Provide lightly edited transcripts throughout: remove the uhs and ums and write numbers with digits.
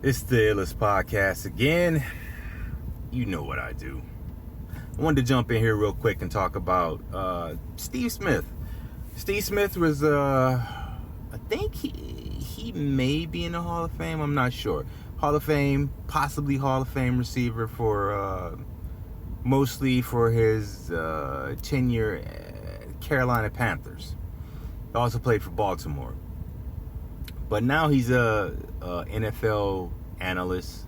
It's the Illest Podcast again. You know what I do. I wanted to jump in here real quick and talk about Steve Smith. Steve Smith was, I think he may be in the Hall of Fame. I'm not sure. Hall of Fame, possibly Hall of Fame receiver for mostly for his tenure at Carolina Panthers. He also played for Baltimore. But now he's a NFL analyst,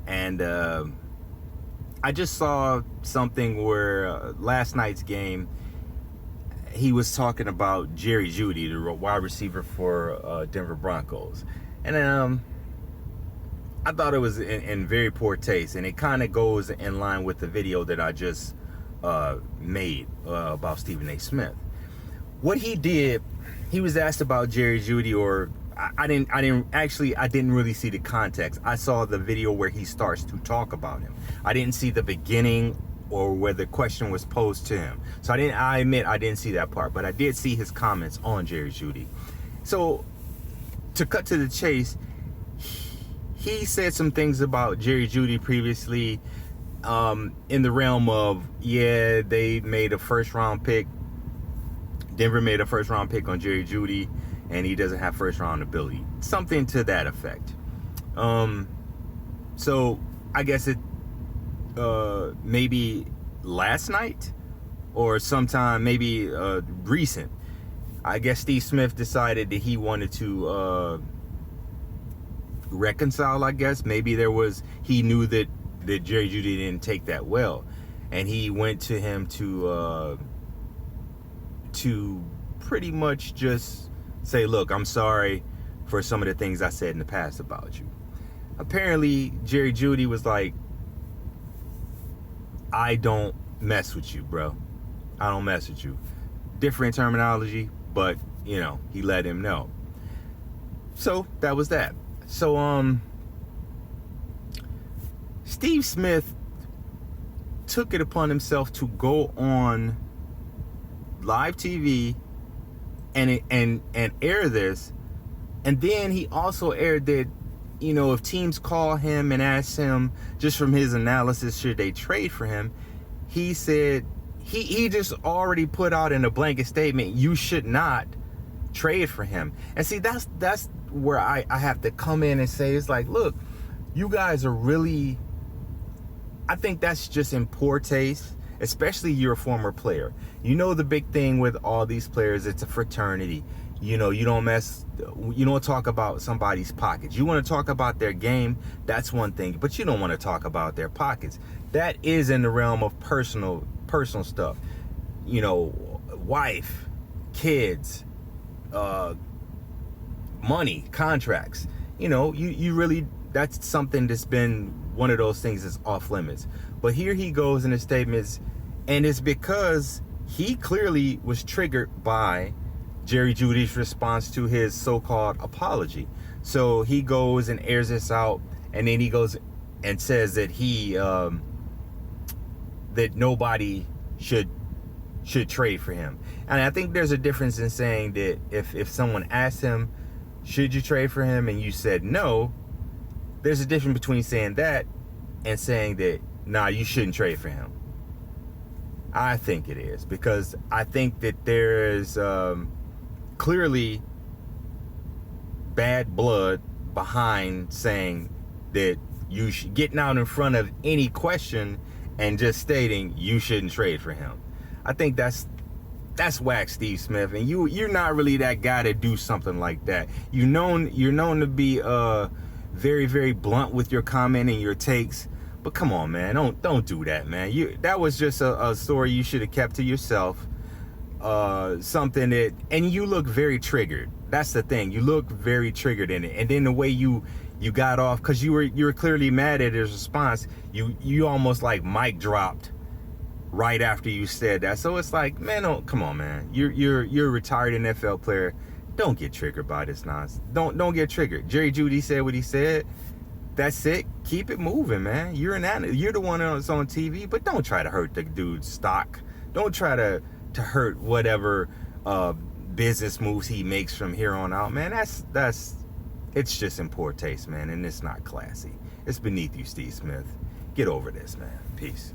and I just saw something where last night's game, he was talking about Jeudy, the wide receiver for Denver Broncos, and I thought it was in very poor taste, and it kind of goes in line with the video that I just made about Stephen A. Smith. What he did, he was asked about Jeudy, or I didn't really see the context. I saw the video where he starts to talk about him. I didn't see the beginning or where the question was posed to him. So I admit I didn't see that part, but I did see his comments on Jeudy. So to cut to the chase, he said some things about Jeudy previously, in the realm of, yeah, they made a first round pick. Denver made a first round pick on Jeudy, and he doesn't have first round ability. Something to that effect. So I guess it maybe last night or sometime maybe recent, I guess Steve Smith decided that he wanted to reconcile, I guess. Maybe he knew that Jeudy didn't take that well, and he went to him to pretty much just say, look, I'm sorry for some of the things I said in the past about you. Apparently, Jeudy was like, I don't mess with you, bro. I don't mess with you. Different terminology, but, he let him know. So, that was that. So, Steve Smith took it upon himself to go on live TV and air this, and then he also aired that, if teams call him and ask him, just from his analysis, should they trade for him, he said he just already put out in a blanket statement, you should not trade for him. And see, that's where I have to come in and say, it's like, look, you guys are really, I think that's just in poor taste. Especially you're a former player. The big thing with all these players, it's a fraternity. You don't talk about somebody's pockets. You want to talk about their game, that's one thing, but you don't want to talk about their pockets. That is in the realm of personal stuff. Wife, kids, money, contracts. You really, that's something that's been one of those things that's off limits. But here he goes in his statements, and it's because he clearly was triggered by Jeudy's response to his so-called apology. So he goes and airs this out, and then he goes and says that that nobody should trade for him. And I think there's a difference in saying that if someone asked him, should you trade for him, and you said no, there's a difference between saying that and saying that, nah, you shouldn't trade for him. I think it is, because I think that there is clearly bad blood behind saying that you should, getting out in front of any question and just stating you shouldn't trade for him. I think that's whack, Steve Smith, and you're not really that guy to do something like that. You're known to be very, very blunt with your comment and your takes. But come on, man, don't do that, man. That was just a story you should have kept to yourself. Something that, and you look very triggered. That's the thing. You look very triggered in it. And then the way you got off, because you were clearly mad at his response. You almost like mic dropped right after you said that. So it's like, man, come on, man. You're a retired NFL player. Don't get triggered by this nonsense. Don't get triggered. Jeudy said what he said. That's it. Keep it moving, man. You're the one that's on TV, but don't try to hurt the dude's stock. Don't try to hurt whatever business moves he makes from here on out, man. It's just in poor taste, man, and it's not classy. It's beneath you, Steve Smith. Get over this, man. Peace.